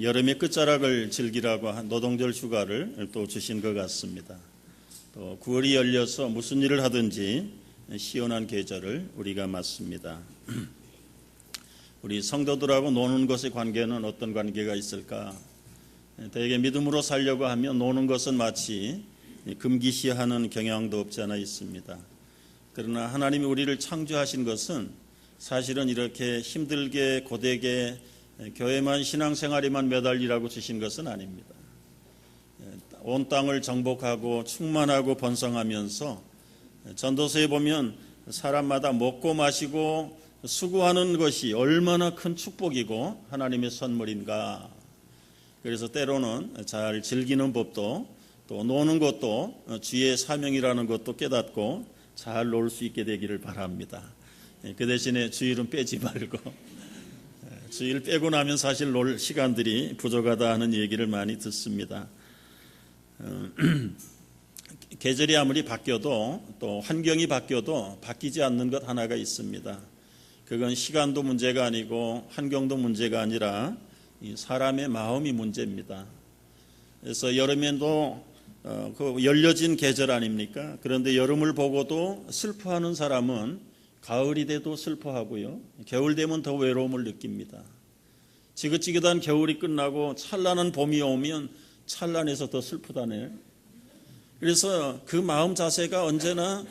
여름의 끝자락을 즐기라고 한 노동절 휴가를 또 주신 것 같습니다. 또 9월이 열려서 무슨 일을 하든지 시원한 계절을 우리가 맞습니다. 우리 성도들하고 노는 것의 관계는 어떤 관계가 있을까? 대개 믿음으로 살려고 하면 노는 것은 마치 금기시하는 경향도 없지 않아 있습니다. 그러나 하나님이 우리를 창조하신 것은 사실은 이렇게 힘들게 고되게 교회만 신앙생활에만 매달리라고 주신 것은 아닙니다. 온 땅을 정복하고 충만하고 번성하면서 전도서에 보면 사람마다 먹고 마시고 수고하는 것이 얼마나 큰 축복이고 하나님의 선물인가. 그래서 때로는 잘 즐기는 법도 또 노는 것도 주의 사명이라는 것도 깨닫고 잘 놀 수 있게 되기를 바랍니다. 그 대신에 주일은 빼지 말고 주일 빼고 나면 사실 놀 시간들이 부족하다 하는 얘기를 많이 듣습니다. 계절이 아무리 바뀌어도 또 환경이 바뀌어도 바뀌지 않는 것 하나가 있습니다. 그건 시간도 문제가 아니고 환경도 문제가 아니라 사람의 마음이 문제입니다. 그래서 여름에도 그 열려진 계절 아닙니까? 그런데 여름을 보고도 슬퍼하는 사람은 가을이 돼도 슬퍼하고요. 겨울 되면 더 외로움을 느낍니다. 지긋지긋한 겨울이 끝나고 찬란한 봄이 오면 찬란해서 더 슬프다네요. 그래서 그 마음 자세가 언제나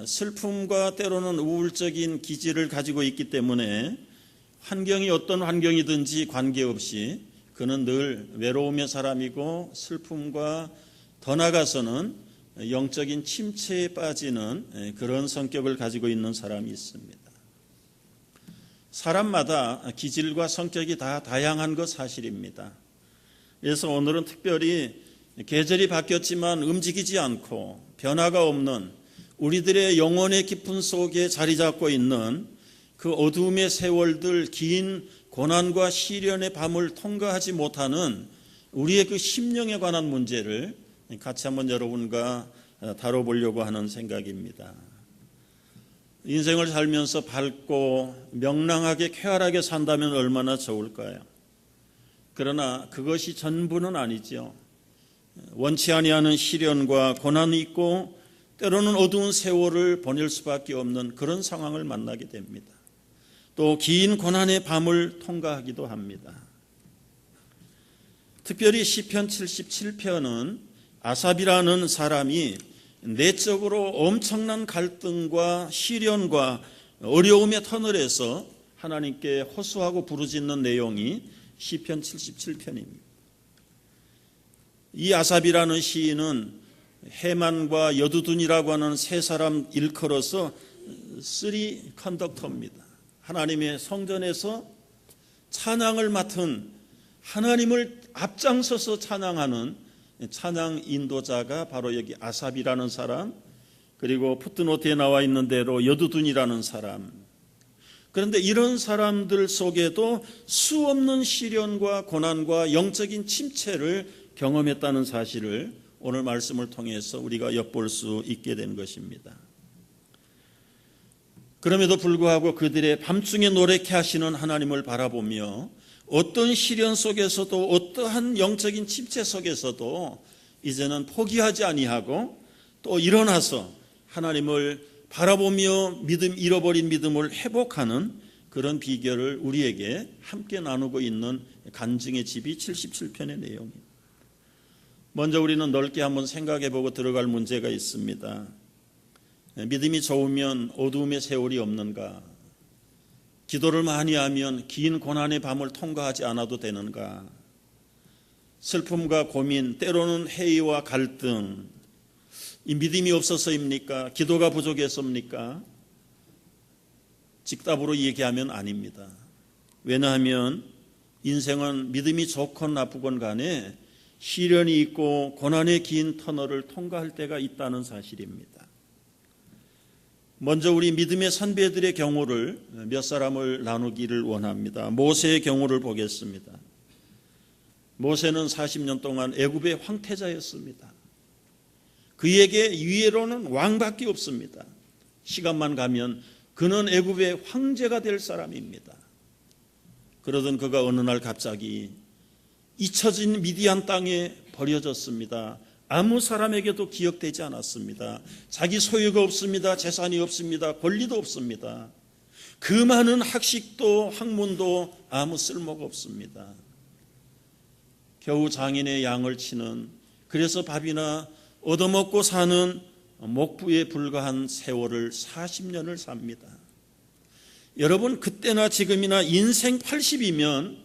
슬픔과 때로는 우울적인 기질을 가지고 있기 때문에 환경이 어떤 환경이든지 관계없이 그는 늘 외로움의 사람이고 슬픔과 더 나아가서는 영적인 침체에 빠지는 그런 성격을 가지고 있는 사람이 있습니다. 사람마다 기질과 성격이 다 다양한 것 사실입니다. 그래서 오늘은 특별히 계절이 바뀌었지만 움직이지 않고 변화가 없는 우리들의 영혼의 깊은 속에 자리 잡고 있는 그 어두움의 세월들, 긴 고난과 시련의 밤을 통과하지 못하는 우리의 그 심령에 관한 문제를 같이 한번 여러분과 다뤄보려고 하는 생각입니다. 인생을 살면서 밝고 명랑하게 쾌활하게 산다면 얼마나 좋을까요? 그러나 그것이 전부는 아니죠. 원치 아니하는 시련과 고난이 있고 때로는 어두운 세월을 보낼 수밖에 없는 그런 상황을 만나게 됩니다. 또 긴 고난의 밤을 통과하기도 합니다. 특별히 시편 77편은 아삽이라는 사람이 내적으로 엄청난 갈등과 시련과 어려움의 터널에서 하나님께 호소하고 부르짖는 내용이 시편 77편입니다. 이 아삽이라는 시인은 해만과 여두둔이라고 하는 세 사람 일컬어서 쓰리 컨덕터입니다. 하나님의 성전에서 찬양을 맡은 하나님을 앞장서서 찬양하는 찬양 인도자가 바로 여기 아삽이라는 사람, 그리고 풋노트에 나와 있는 대로 여두둔이라는 사람. 그런데 이런 사람들 속에도 수없는 시련과 고난과 영적인 침체를 경험했다는 사실을 오늘 말씀을 통해서 우리가 엿볼 수 있게 된 것입니다. 그럼에도 불구하고 그들의 밤중에 노랗게 하시는 하나님을 바라보며 어떤 시련 속에서도 어떠한 영적인 침체 속에서도 이제는 포기하지 아니하고 또 일어나서 하나님을 바라보며 잃어버린 믿음을 회복하는 그런 비결을 우리에게 함께 나누고 있는 간증의 집이 77편의 내용입니다. 먼저 우리는 넓게 한번 생각해보고 들어갈 문제가 있습니다. 믿음이 좋으면 어두움의 세월이 없는가? 기도를 많이 하면 긴 고난의 밤을 통과하지 않아도 되는가? 슬픔과 고민, 때로는 회의와 갈등, 이 믿음이 없어서입니까? 기도가 부족해서입니까? 직답으로 얘기하면 아닙니다. 왜냐하면 인생은 믿음이 좋건 나쁘건 간에 시련이 있고 고난의 긴 터널을 통과할 때가 있다는 사실입니다. 먼저 우리 믿음의 선배들의 경우를 몇 사람을 나누기를 원합니다. 모세의 경우를 보겠습니다. 모세는 40년 동안 애굽의 황태자였습니다. 그에게 위로는 왕밖에 없습니다. 시간만 가면 그는 애굽의 황제가 될 사람입니다. 그러던 그가 어느 날 갑자기 잊혀진 미디안 땅에 버려졌습니다. 아무 사람에게도 기억되지 않았습니다. 자기 소유가 없습니다. 재산이 없습니다. 권리도 없습니다. 그 많은 학식도 학문도 아무 쓸모가 없습니다. 겨우 장인의 양을 치는, 그래서 밥이나 얻어먹고 사는 목부에 불과한 세월을 40년을 삽니다. 여러분, 그때나 지금이나 인생 80이면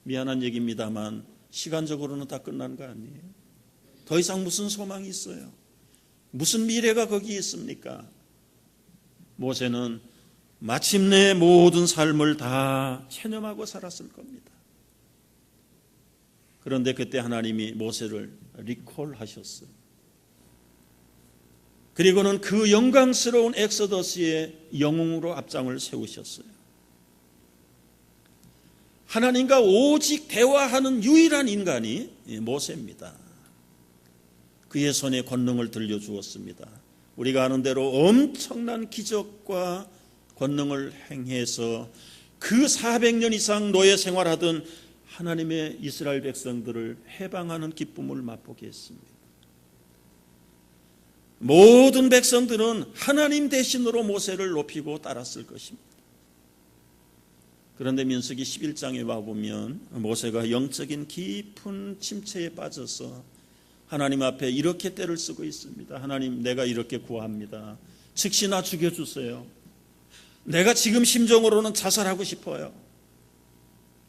미안한 얘기입니다만 시간적으로는 다 끝난 거 아니에요? 더 이상 무슨 소망이 있어요? 무슨 미래가 거기 있습니까? 모세는 마침내 모든 삶을 다 체념하고 살았을 겁니다. 그런데 그때 하나님이 모세를 리콜하셨어요. 그리고는 그 영광스러운 엑소더스의 영웅으로 앞장을 세우셨어요. 하나님과 오직 대화하는 유일한 인간이 모세입니다. 그의 손에 권능을 들려주었습니다. 우리가 아는 대로 엄청난 기적과 권능을 행해서 그 400년 이상 노예 생활하던 하나님의 이스라엘 백성들을 해방하는 기쁨을 맛보게 했습니다. 모든 백성들은 하나님 대신으로 모세를 높이고 따랐을 것입니다. 그런데 민수기 11장에 와보면 모세가 영적인 깊은 침체에 빠져서 하나님 앞에 이렇게 떼를 쓰고 있습니다. 하나님, 내가 이렇게 구합니다. 즉시 나 죽여주세요. 내가 지금 심정으로는 자살하고 싶어요.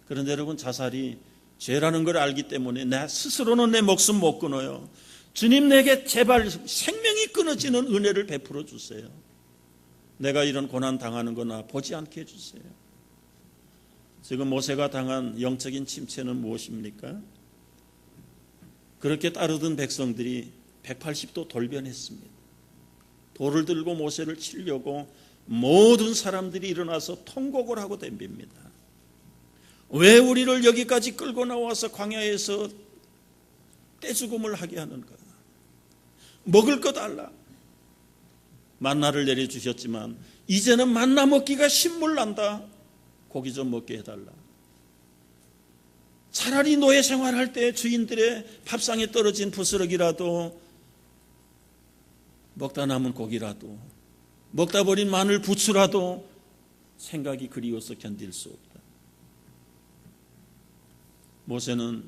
그런데 여러분, 자살이 죄라는 걸 알기 때문에 나 스스로는 내 목숨 못 끊어요. 주님, 내게 제발 생명이 끊어지는 은혜를 베풀어 주세요. 내가 이런 고난 당하는 거나 보지 않게 해주세요. 지금 모세가 당한 영적인 침체는 무엇입니까? 그렇게 따르던 백성들이 180도 돌변했습니다. 돌을 들고 모세를 치려고 모든 사람들이 일어나서 통곡을 하고 덤빕니다. 왜 우리를 여기까지 끌고 나와서 광야에서 떼죽음을 하게 하는가? 먹을 거 달라. 만나를 내려주셨지만 이제는 만나 먹기가 신물난다. 고기 좀 먹게 해달라. 차라리 노예 생활할 때 주인들의 밥상에 떨어진 부스러기라도, 먹다 남은 고기라도, 먹다 버린 마늘 부추라도 생각이 그리워서 견딜 수 없다. 모세는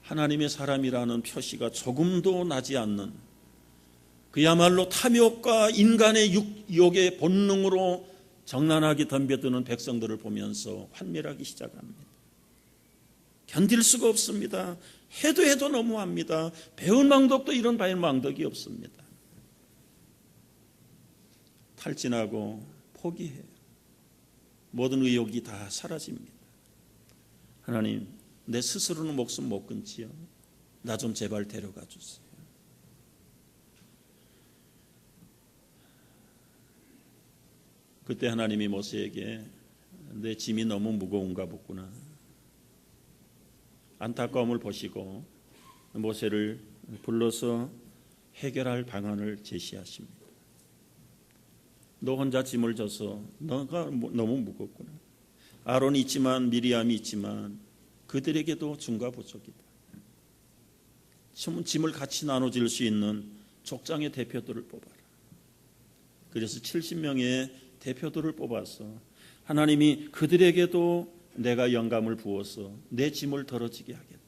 하나님의 사람이라는 표시가 조금도 나지 않는, 그야말로 탐욕과 인간의 육욕의 본능으로 정난하게 덤벼드는 백성들을 보면서 환멸하기 시작합니다. 견딜 수가 없습니다. 해도 너무합니다. 배운 망덕도 이런 배운 망덕이 없습니다. 탈진하고 포기해요. 모든 의욕이 다 사라집니다. 하나님, 내 스스로는 목숨 못 끊지요. 나 좀 제발 데려가 주세요. 그때 하나님이 모세에게 내 짐이 너무 무거운가 보구나. 안타까움을 보시고 모세를 불러서 해결할 방안을 제시하십니다. 너 혼자 짐을 져서 너가 너무 무겁구나. 아론이 있지만 미리암이 있지만 그들에게도 중과 부족이다. 짐을 같이 나눠질 수 있는 족장의 대표들을 뽑아라. 그래서 70명의 대표들을 뽑아서 하나님이 그들에게도 내가 영감을 부어서 내 짐을 덜어지게 하겠다.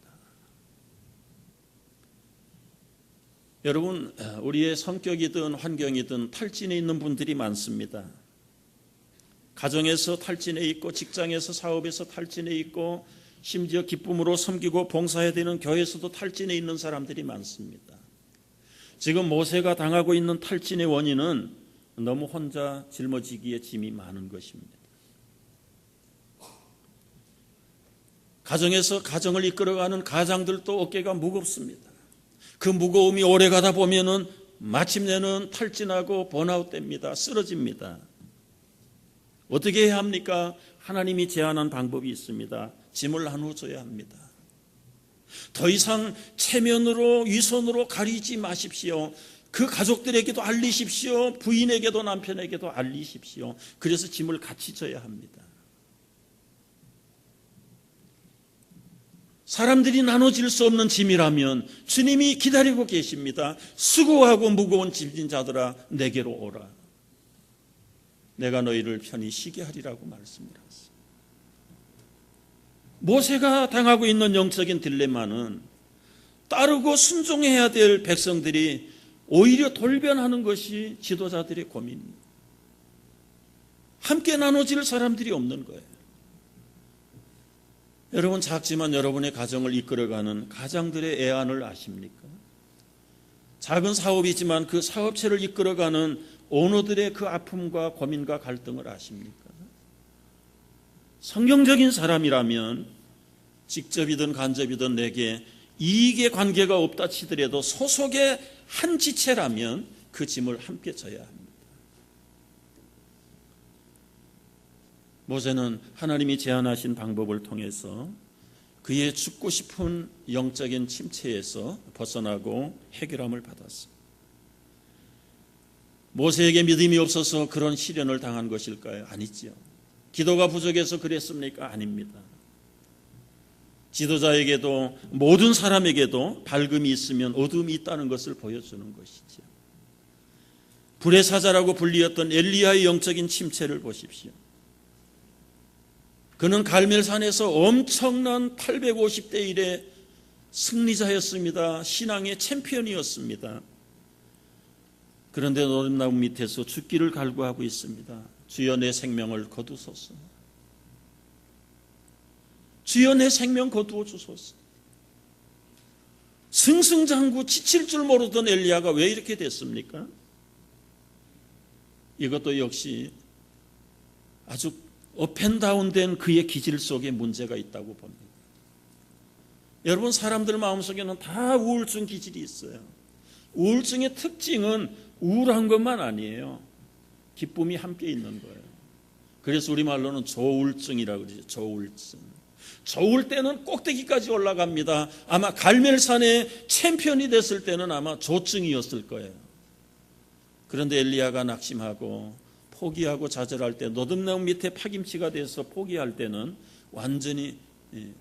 여러분, 우리의 성격이든 환경이든 탈진해 있는 분들이 많습니다. 가정에서 탈진해 있고, 직장에서 사업에서 탈진해 있고, 심지어 기쁨으로 섬기고 봉사해야 되는 교회에서도 탈진해 있는 사람들이 많습니다. 지금 모세가 당하고 있는 탈진의 원인은 너무 혼자 짊어지기에 짐이 많은 것입니다. 가정에서 가정을 이끌어가는 가장들도 어깨가 무겁습니다. 그 무거움이 오래 가다 보면은 마침내는 탈진하고 번아웃 됩니다. 쓰러집니다. 어떻게 해야 합니까? 하나님이 제안한 방법이 있습니다. 짐을 나눠줘야 합니다. 더 이상 체면으로 위선으로 가리지 마십시오. 그 가족들에게도 알리십시오. 부인에게도 남편에게도 알리십시오. 그래서 짐을 같이 져야 합니다. 사람들이 나눠질 수 없는 짐이라면 주님이 기다리고 계십니다. 수고하고 무거운 짐진 자들아 내게로 오라. 내가 너희를 편히 쉬게 하리라고 말씀을 하셨습니다. 모세가 당하고 있는 영적인 딜레마는 따르고 순종해야 될 백성들이 오히려 돌변하는 것이 지도자들의 고민입니다. 함께 나눠질 사람들이 없는 거예요. 여러분, 작지만 여러분의 가정을 이끌어가는 가장들의 애안을 아십니까? 작은 사업이지만 그 사업체를 이끌어가는 오너들의 그 아픔과 고민과 갈등을 아십니까? 성경적인 사람이라면 직접이든 간접이든 내게 이익의 관계가 없다 치더라도 소속의 한 지체라면 그 짐을 함께 져야 합니다. 모세는 하나님이 제안하신 방법을 통해서 그의 죽고 싶은 영적인 침체에서 벗어나고 해결함을 받았습니다. 모세에게 믿음이 없어서 그런 시련을 당한 것일까요? 아니지요. 기도가 부족해서 그랬습니까? 아닙니다. 지도자에게도 모든 사람에게도 밝음이 있으면 어둠이 있다는 것을 보여주는 것이죠. 불의 사자라고 불리었던 엘리야의 영적인 침체를 보십시오. 그는 갈멜산에서 엄청난 850대 1의 승리자였습니다. 신앙의 챔피언이었습니다. 그런데 노름나무 밑에서 죽기를 갈구하고 있습니다. 주여 내 생명을 거두소서. 주여 내 생명 거두어 주소서. 승승장구 지칠 줄 모르던 엘리야가 왜 이렇게 됐습니까? 이것도 역시 아주 업앤다운된 그의 기질 속에 문제가 있다고 봅니다. 여러분, 사람들 마음속에는 다 우울증 기질이 있어요. 우울증의 특징은 우울한 것만 아니에요. 기쁨이 함께 있는 거예요. 그래서 우리말로는 조울증이라고 그러죠. 조울증. 좋을 때는 꼭대기까지 올라갑니다. 아마 갈멜산의 챔피언이 됐을 때는 아마 조증이었을 거예요. 그런데 엘리야가 낙심하고 포기하고 좌절할 때, 노듭나무 밑에 파김치가 돼서 포기할 때는 완전히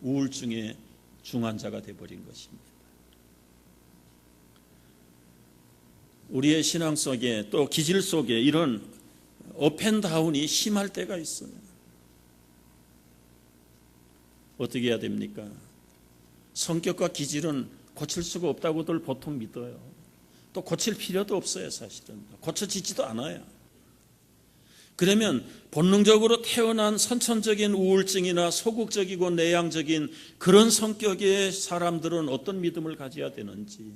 우울증의 중환자가 되어버린 것입니다. 우리의 신앙 속에 또 기질 속에 이런 업앤다운이 심할 때가 있어요. 어떻게 해야 됩니까? 성격과 기질은 고칠 수가 없다고들 보통 믿어요. 또 고칠 필요도 없어요. 사실은 고쳐지지도 않아요. 그러면 본능적으로 태어난 선천적인 우울증이나 소극적이고 내향적인 그런 성격의 사람들은 어떤 믿음을 가져야 되는지,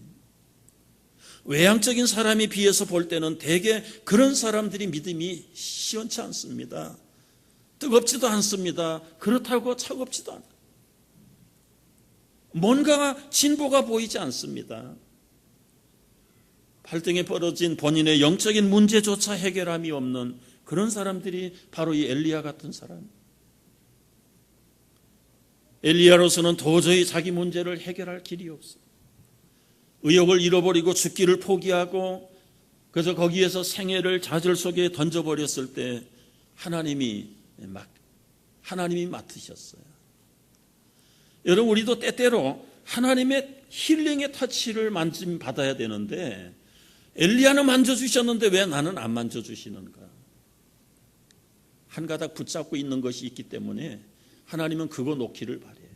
외향적인 사람에 비해서 볼 때는 대개 그런 사람들이 믿음이 시원치 않습니다. 뜨겁지도 않습니다. 그렇다고 차갑지도 않아요. 뭔가 진보가 보이지 않습니다. 발등에 벌어진 본인의 영적인 문제조차 해결함이 없는 그런 사람들이 바로 이 엘리야 같은 사람. 엘리야로서는 도저히 자기 문제를 해결할 길이 없어요. 의욕을 잃어버리고 죽기를 포기하고 그래서 거기에서 생애를 좌절 속에 던져버렸을 때 하나님이 맡으셨어요. 여러분, 우리도 때때로 하나님의 힐링의 터치를 받아야 되는데 엘리야는 만져주셨는데 왜 나는 안 만져주시는가? 한 가닥 붙잡고 있는 것이 있기 때문에 하나님은 그거 놓기를 바라요.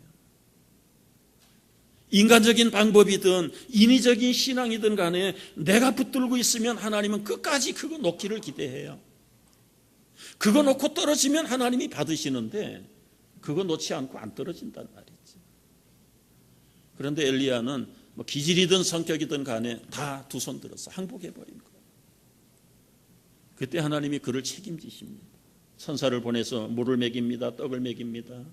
인간적인 방법이든 인위적인 신앙이든 간에 내가 붙들고 있으면 하나님은 끝까지 그거 놓기를 기대해요. 그거 놓고 떨어지면 하나님이 받으시는데 그거 놓지 않고 안 떨어진단 말이지. 그런데 엘리야는 기질이든 성격이든 간에 다 두 손 들어서 항복해버린 거예요. 그때 하나님이 그를 책임지십니다. 천사를 보내서 물을 먹입니다. 떡을 먹입니다.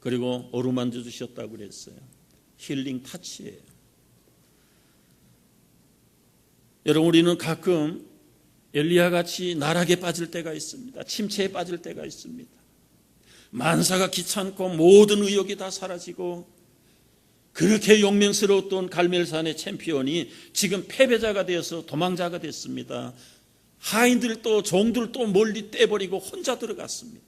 그리고 어루만져 주셨다고 그랬어요. 힐링 타치예요. 여러분, 우리는 가끔 엘리야 같이 나락에 빠질 때가 있습니다. 침체에 빠질 때가 있습니다. 만사가 귀찮고 모든 의욕이 다 사라지고 그렇게 용맹스러웠던 갈멜산의 챔피언이 지금 패배자가 되어서 도망자가 됐습니다. 하인들도 종들도 멀리 떼버리고 혼자 들어갔습니다.